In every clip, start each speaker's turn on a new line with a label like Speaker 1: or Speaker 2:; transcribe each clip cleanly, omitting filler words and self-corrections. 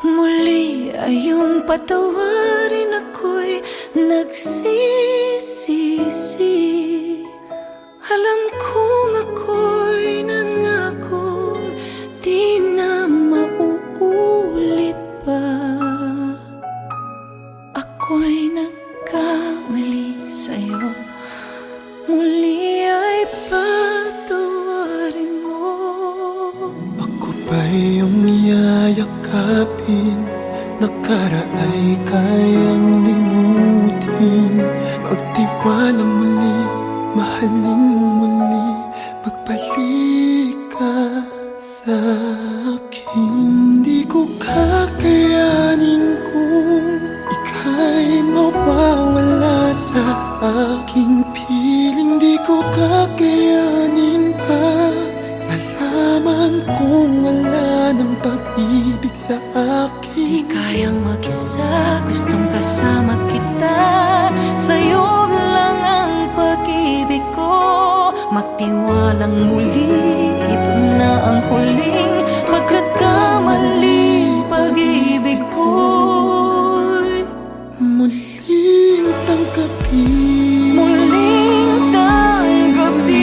Speaker 1: Muli ay iyong patawarin, ako'y nagsisisi. Alam kong ako'y nangakong di na mauulit pa. Ako'y nagkamali sa'yo, muli ay patawarin mo.
Speaker 2: Ako ba iyong yayakapin? Nakaraay kayang limutin. Magtiwala muli, mahalin mo muli. Magbalik ka sa akin. Di ko kakayanin kung ika'y mawawala sa aking piling. Di ko kakayanin pa nalaman kung wala ng pag-ibig sa akin.
Speaker 1: Di kayang mag-isa, gustong kasama kita. Sa'yo lang ang pag-ibig ko. Magtiwalang muli, ito na ang huling pagkakamali. Pag-ibig ko'y
Speaker 2: muling tanggapin.
Speaker 1: muling tanggapin.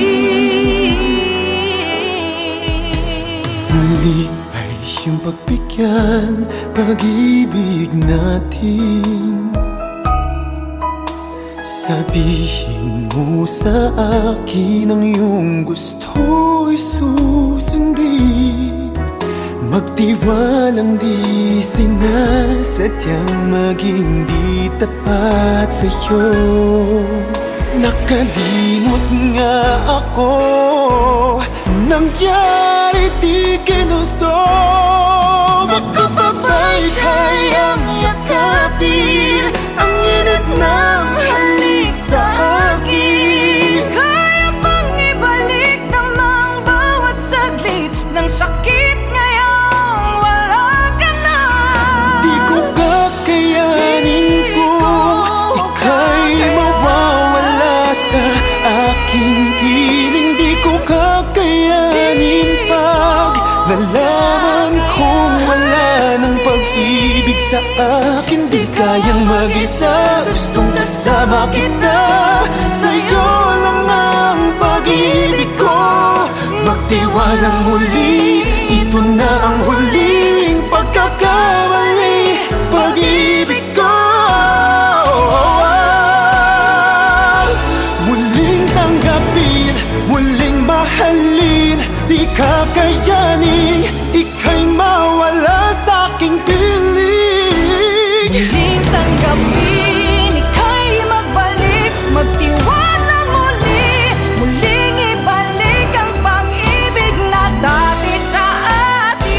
Speaker 2: Muli ay iyong pagbigyan pag-ibig natin. Sabihin mo sa akin ang iyong gusto'y susundin. Magtiwalang di sinasadyang maging di tapat sa'yo. Nakalimot nga ako, nangyari di ginusto. Ako pa ba'y kayang yakapin ang init ng halik sa akin?
Speaker 1: Kaya bang ibalik namang bawat saglit ng sakit ngayong wala ka na?
Speaker 2: Di ko kakayanin kung ika'y mawawala sa aking piling. Di ko kakayanin pag nalaman kung wala ng pag-ibig sa akin. Di kayang mag-isa, gustong kasama kita. Sa'yo lang ang pag-ibig ko. Magtiwalang muli, ito na ang huling pagkakamali. Pag-ibig ko muling tanggapin, muling mahalin. Di kakayanin, ika'y mawala sa aking piling.
Speaker 1: Muling tanggapin, ika'y magbalik. Magtiwala muli, muling ibalik ang pag-ibig na dati sa atin.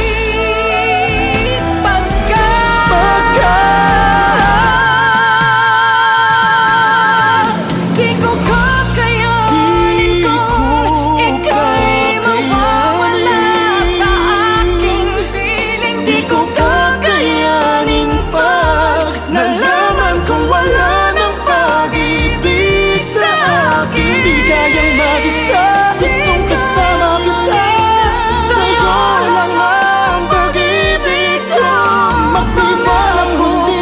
Speaker 1: Di ko kakayanin kung ika'y mawawala sa aking piling. Di ko
Speaker 2: Kakayanin pag nalaman kong wala ng pag-ibig sa akin. Di kayang mag-isa, gustong kasama kita. Sa'yo lang ang pag-ibig ko. Magtiwalang huli,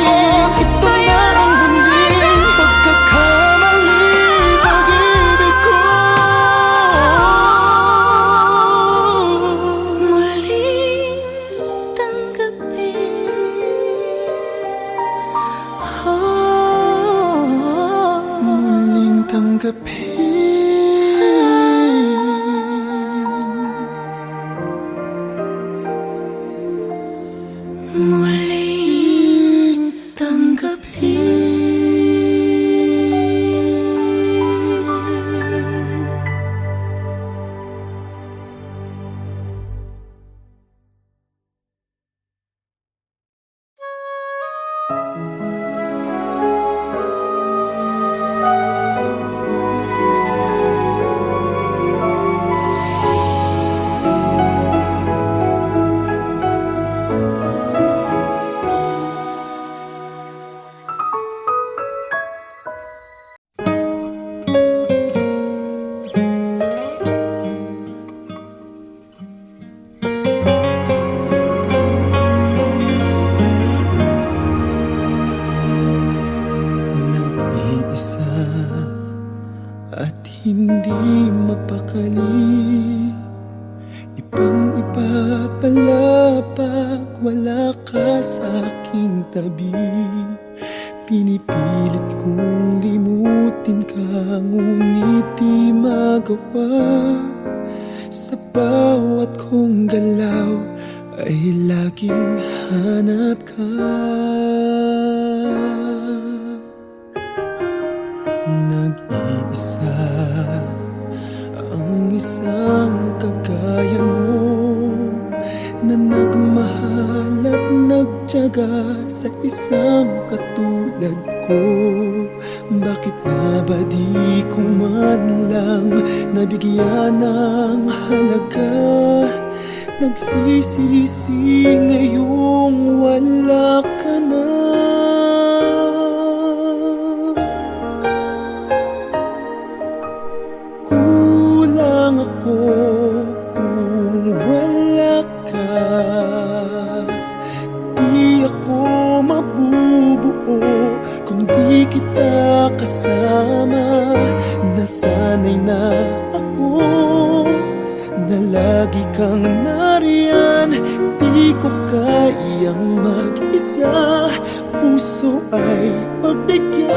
Speaker 2: ito na ang huling pagkakamali. Pag-ibig ko
Speaker 1: muling tanggapin.
Speaker 2: muling tanggapin.
Speaker 1: Muling tanggapin.
Speaker 2: pag wala ka sa aking tabi. Pinipilit kong limutin ka, ngunit di magawa. Sa bawat kong galaw ay laging hanap ka. Nag-iisa ang isang kagaya mo, na nagmahal at nagtiyaga sa isang katulad ko. Bakit nga ba di ko man lang nabigyan ng halaga? Nagsisisi ngayong wala ka na. Kulang ako kung wala ka. Di ako mabubuo kung di kita kasama. Nasanay na ako na lagi kang nariyan. Di ko kayang mag-isa, puso ay pagbigyan.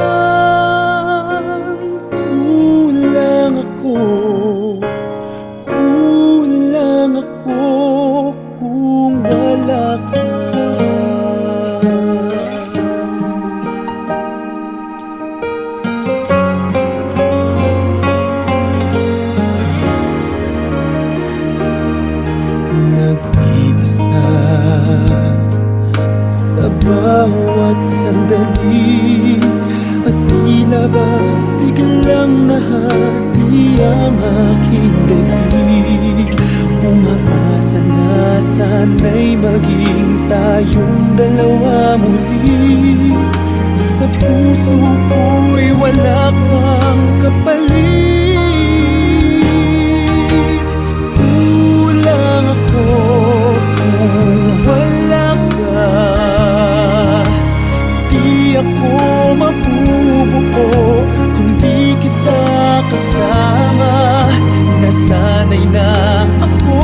Speaker 2: Kulang ako, kulang ako kung wala ka. Nag-iisa sa bawat sandali, at tila ba biglang nahati ang aking daig. Umaasa na sana'y maging tayong dalawa muli. Sa puso ko'y wala kang kapalit. Kulang ako kung wala ka. Di ako mabubuo kung di kita kasama. Nasanay na ako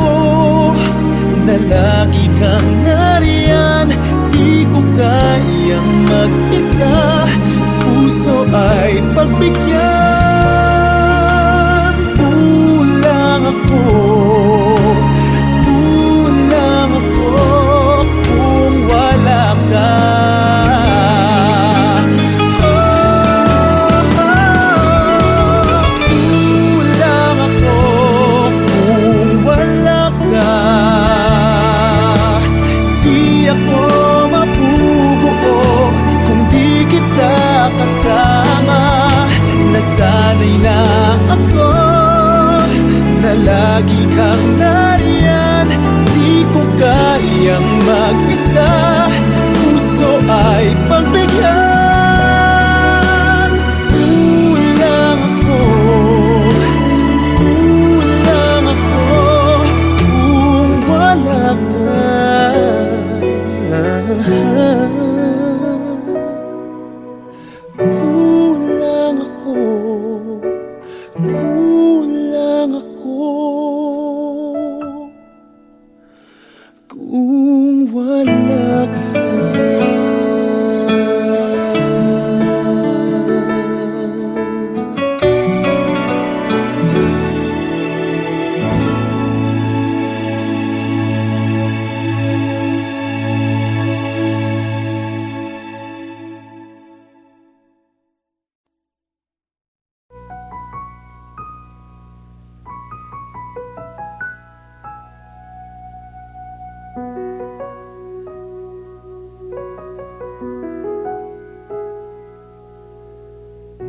Speaker 2: na lagi kang nariyan. Di ko kayang mag-isa, puso ay pagbigyan. Kulang ako, kulang ako kung wala ka. Nasanay na ako na lagi kang nariyan. Di ko kayang mag-isa, puso ay pagbigyan. Kulang ako, kulang ako kung wala ka. Kulang ako, kulang ako kung wala ka.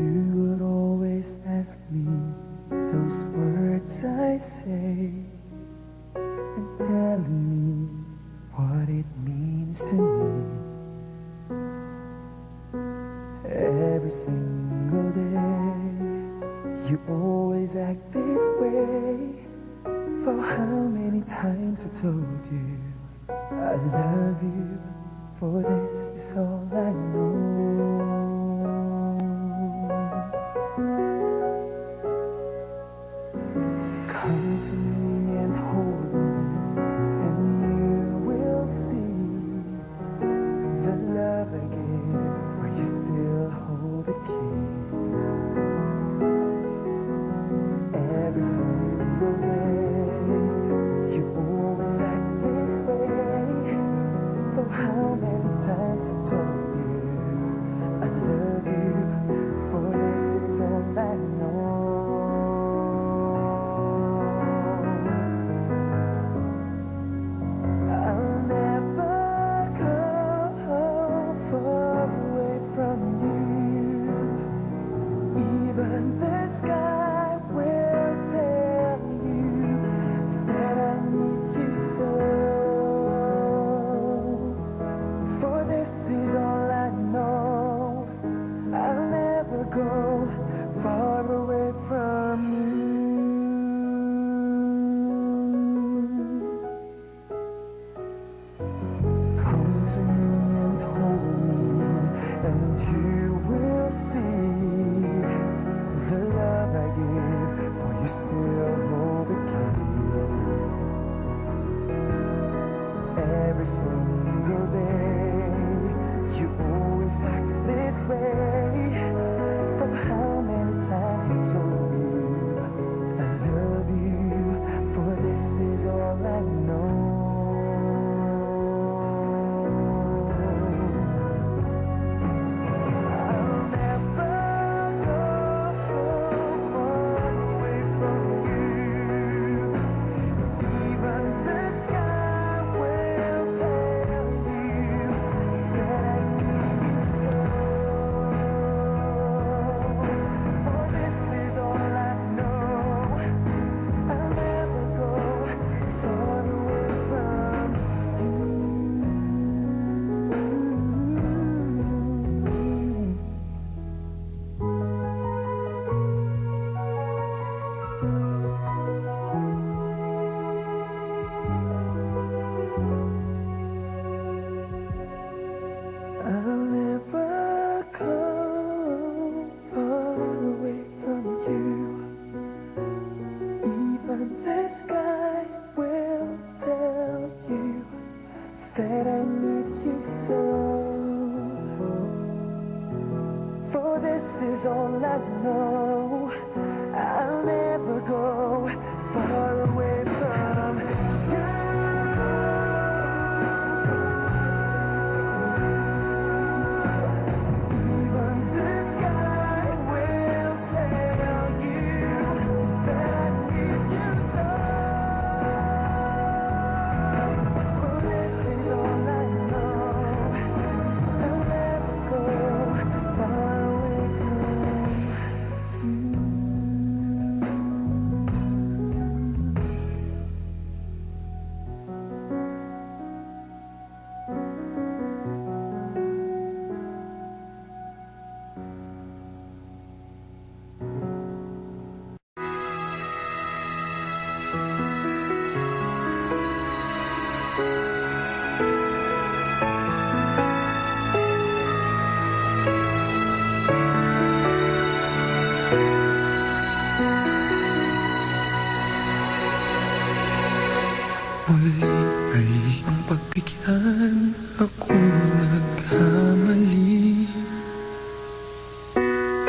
Speaker 2: You would always ask me those words I say, and telling me what it means to me. Every single day you always act this way. For how many times I told you I love you, for this is all I know. Come to me and hold me, and you will see single day. You always act this way. For how many times I told you I love you, for this is all I know. I'll never go far away from you. Even the sky will tell you that I need you so. For this is all I know. I'll never go far away from you. I'll never go far away from you. Even the sky will tell you that I need you so. For this is all I know. I'll never go far away from you. Even the sky will tell you that I need you so. For this is all I know. I'll never go far away from you.
Speaker 3: Muli ay iyong pagbigyan, ako'y nagkamali.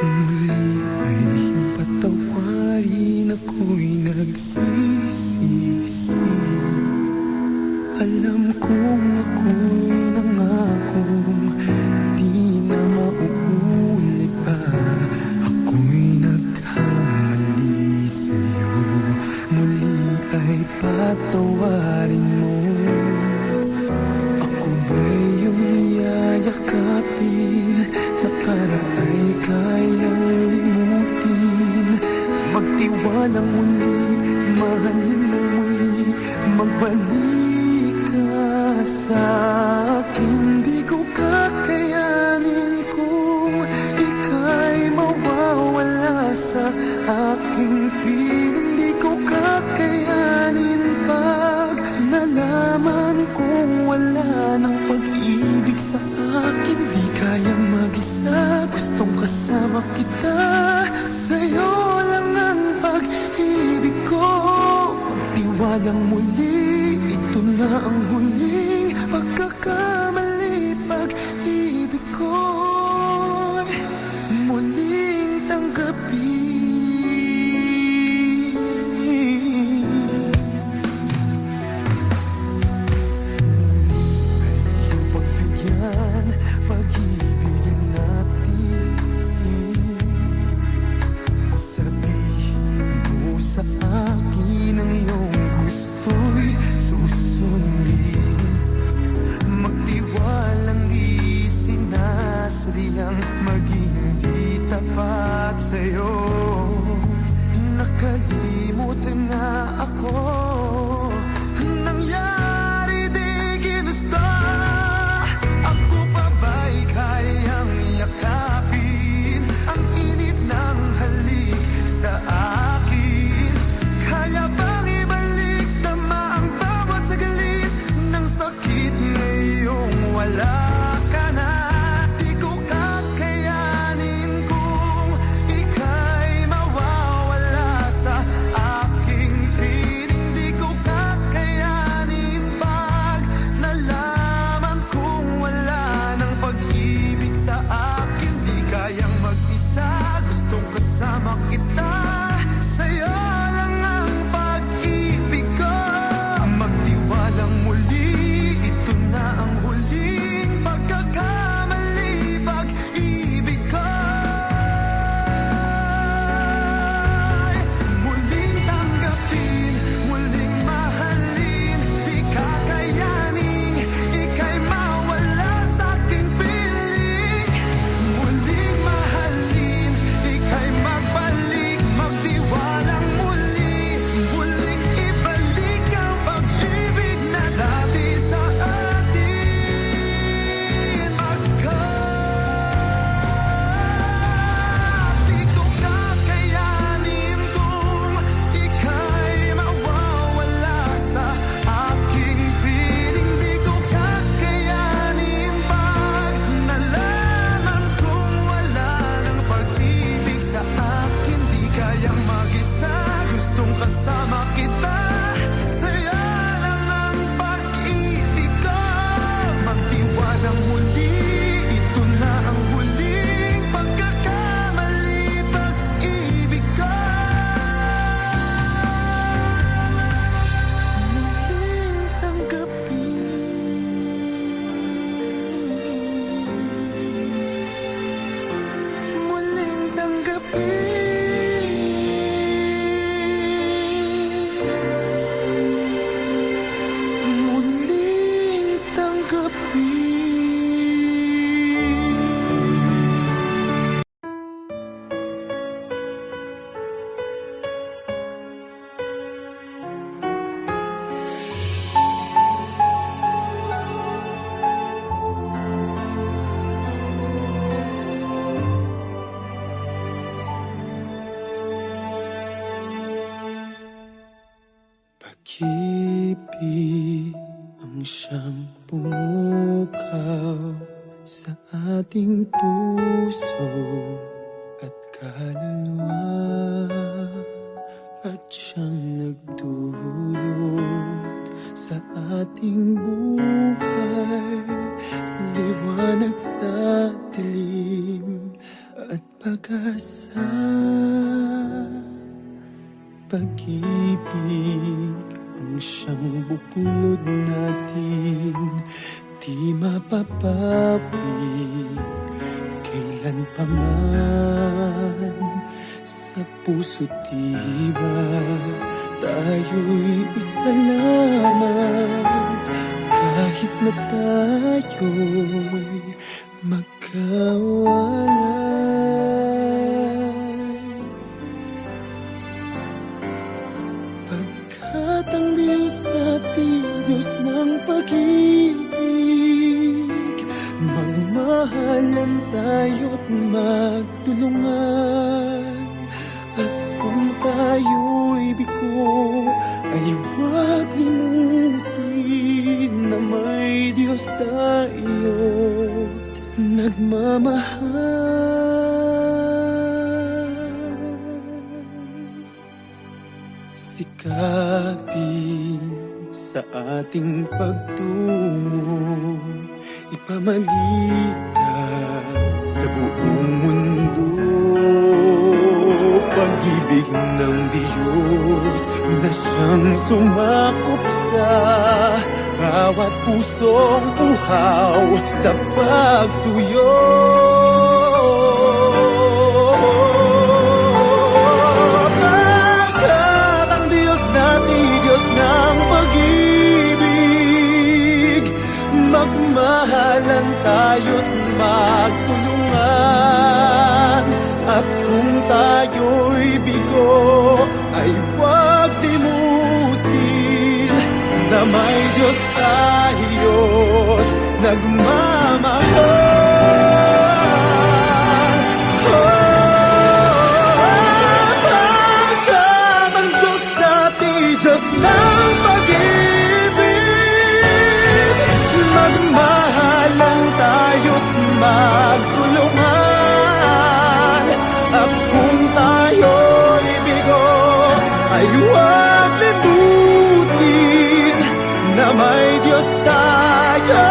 Speaker 3: Muli ay iyong patawarin, ako'y nagsisisi. Alam kong ako'y nangakong di na mauulit pa. Ako'y nagkamali sa'yo. Muli ay patawarin mo. Ako ba'y iyong yayakapin? Nakaraay kayang limutin. Magtiwalang muli, mahalin mo muli. Magbalik ka sa akin. Di ko kakayanin kung ika'y mawawala sa aking piling. Di ko kakayanin pag nalaman kong wala ng pag-ibig sa akin. Di kaya mag-isa, gustong kasama kita. Sa'yo lang ang pag-ibig ko. Magtiwalang muli, ito na ang huling pagkakamali. Pag-ibig ko'y muling tanggapin. Pagbigyan, pag-ibigin natin. Sabihin mo sa akin ang iyong gusto'y susundin. Magtiwalang di sinasadyang maging di tapat sa'yo. Nakalimutan na ako. Nangyari di ginusto. Ako pa ba'y kayang yakapin ang init ng halik sa akin? Kaya bang ibalik tama ang bawat saglit ng sakit ngayong wala ka na? Di ko kakayanin kung ika'y mawawala sa aking piling. Di ko kakayanin pag nalaman
Speaker 2: pumukaw sa ating puso at kaluluwa, at siyang nagdulot sa ating buhay, liwanag sa dilim at pag-asa. Pag-ibig ang siyang buklod natin, di mapapawid kailan pa man. Sa puso't diwa tayo'y isa lamang, kahit na tayo'y magkawalay. Pagkat ang Diyos natin, Diyos ng pag-ibig, magmahalan tayo't magtulungan. At kung tayo'y bigo, ay huwag limutin na may Diyos tayo't nagmamahal. Sikapin sa ating pagtungo, ipamalitan sa buong mundo pag-ibig ng Diyos na siyang sumakop sa bawat pusong uhaw sa pagsuyo. Pagkat ang Diyos natin, Diyos ng pag-ibig, magmahalan tayo't magtulungan. At kung tayo'y bigo, ay huwag limutin na may Diyos tayo't nagmamahal. Pagkat ang Diyos natin, Diyos ng pag-ibig, magmahalan tayo't magtulungan. At kung tayo'y bigo, ay huwag limutin na may Diyos tayo.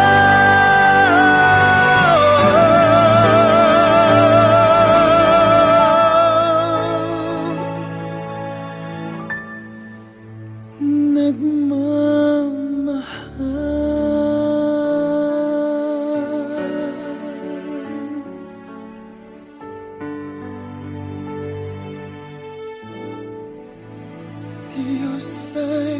Speaker 2: Diyos ay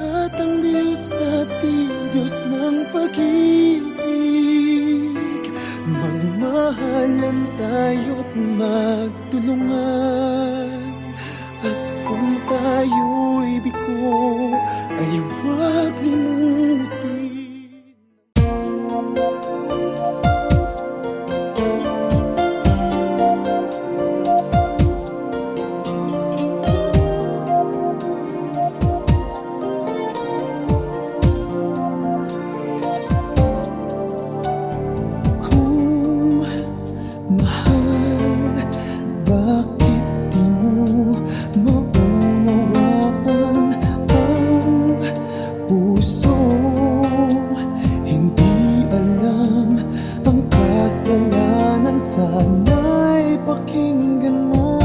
Speaker 2: at ang Diyos natin, Diyos ng pag-ibig, magmahalan tayo't magtulungan. At kung tayo'y bigo, ay huwag limutin. Kung mahal, bakit di mo maunawaan ang puso? Hindi alam ang kasalanan, sana'y pakinggan mo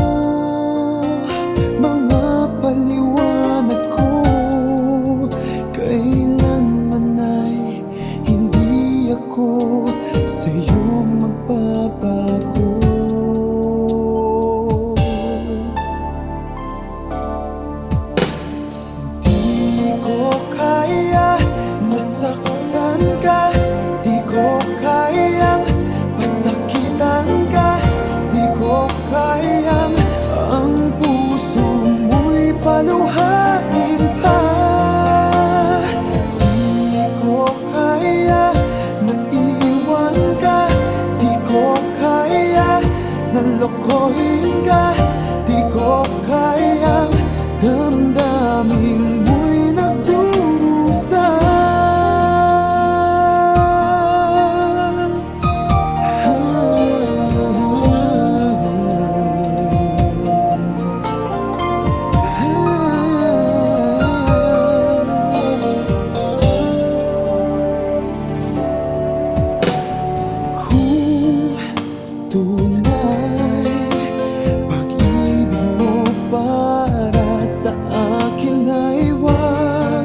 Speaker 2: mga paliwanag ko. Kailanman ay hindi ako sa'yo magbabago. Di ko kaya nasaktan ka, di ko kayang pasakitan ka, di ko kayang ang puso mo'y paluhain pa. Di ko
Speaker 3: lokohin ka. Di ko kayang damdamin mo'y nagdurusa. Tunay, pag-ibig mo para sa akin ay wag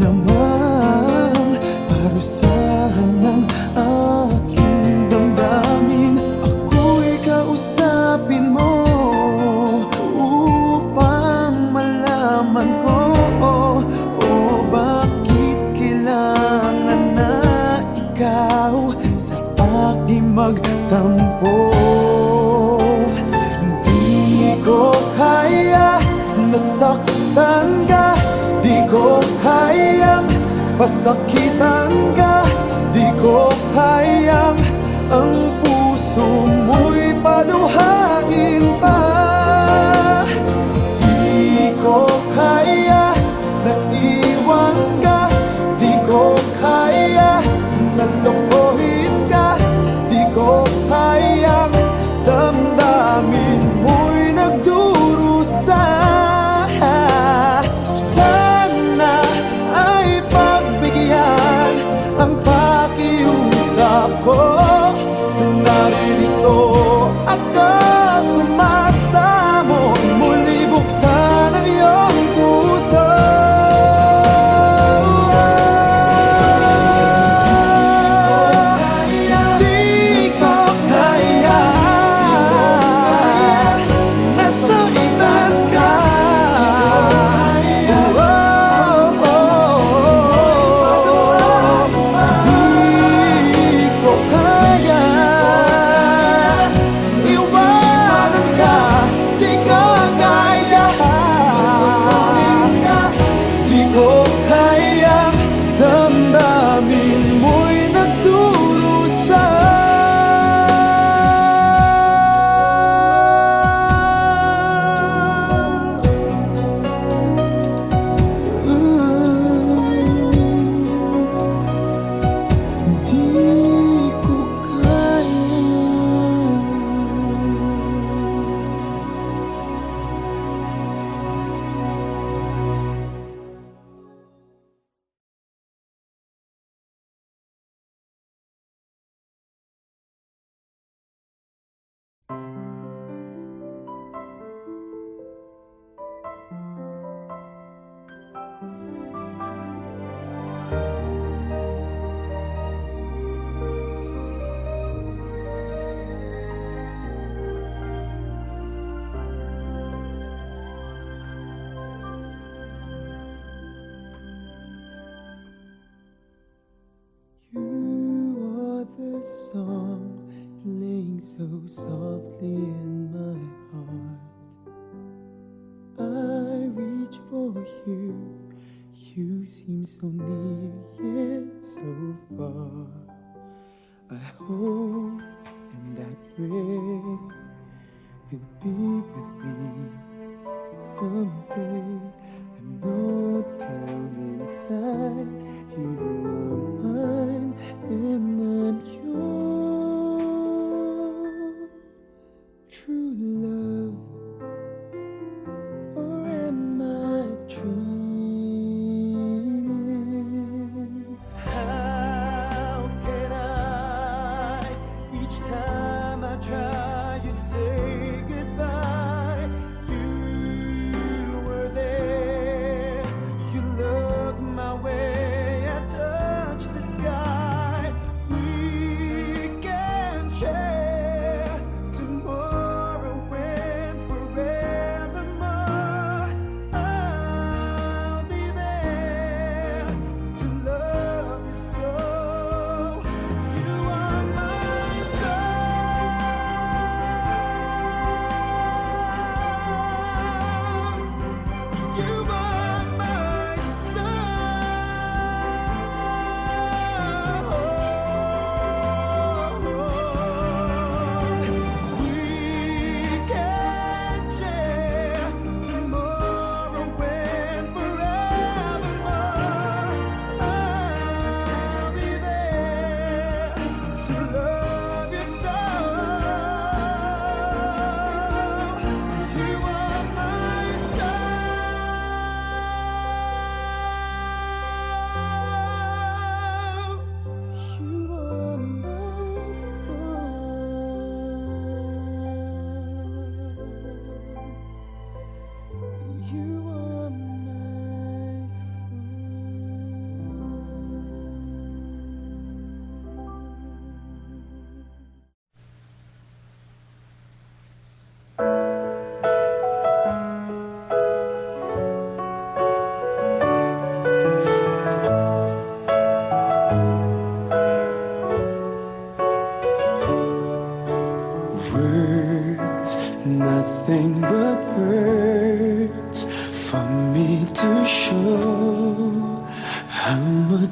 Speaker 3: naman parusahan ng aking damdamin. Ako'y kausapin mo upang malaman ko bakit kailangan na ikaw sa aking magtampo. Di ko kaya nasaktan ka, di ko kayang pasakitan ka, di ko kayang ang puso mo'y paluhain pa. Di ko kaya na iwan ka, di ko kaya na lokohin ka, di ko kayang damdamin mo'y nagdurusa. Sana ay pagbigyan ang pakiusap ko. Naririto ako sumasamo, muli buksan ang iyong puso. Di ko kaya nasaktan ka. Di ko kaya iwanan ka, di ka kaya. Di ko kayang damdamin mo'y nagdurusa. Di ko kaya. You are the song playing so softly in my heart. I reach for you, you seem so near yet so far. I hope and I pray you'll be with me someday. I know down inside you are mine and I'm yours. True love, or am I dreaming? How can I, each time I try, you say goodbye?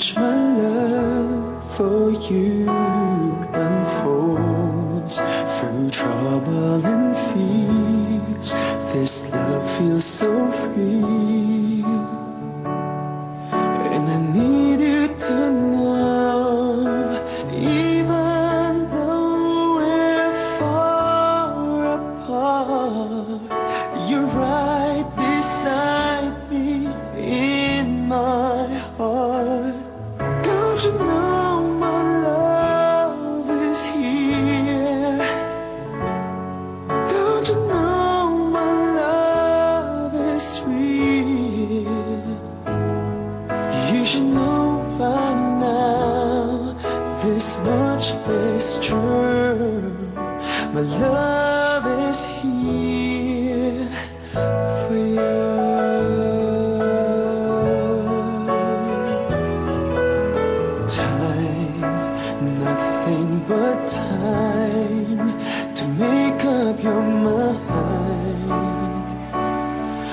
Speaker 2: much my love for you unfolds through trouble and fears. This love feels so free, and I need you to know, even though we're far apart, you're right beside me in my heart. Don't you know my love is here? Don't you know my love is real? You should know by now, this much is true. My love is here for you. Time, nothing but time to make up your mind.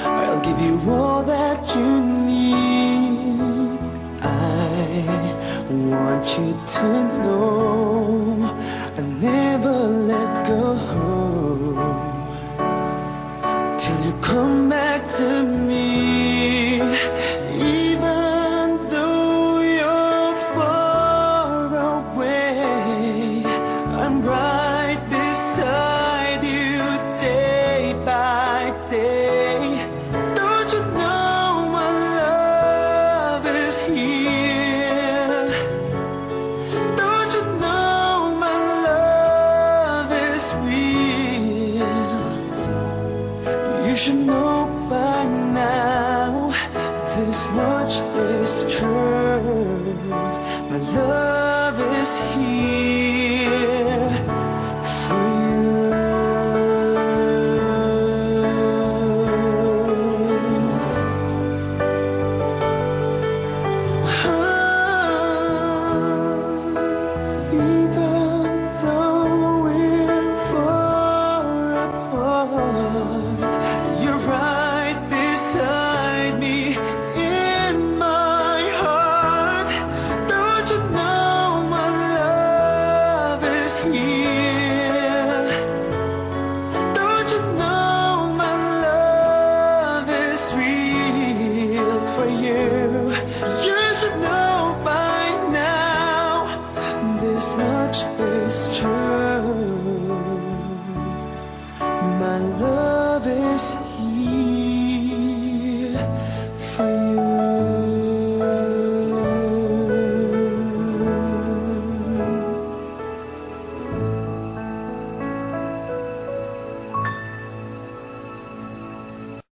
Speaker 2: I'll give you all that you need. I want you to know I'll never let go till you come back to me. Even though you're far away, I'm right beside you day by day. Don't you know my love is here? Don't you know my love is real? You should know by now, this much is true. My love is here for you. Even though we're far apart, you're right beside me in my heart. Don't you know my love is here? Don't you know my love is real for you? You should know by now, this much is true. My love is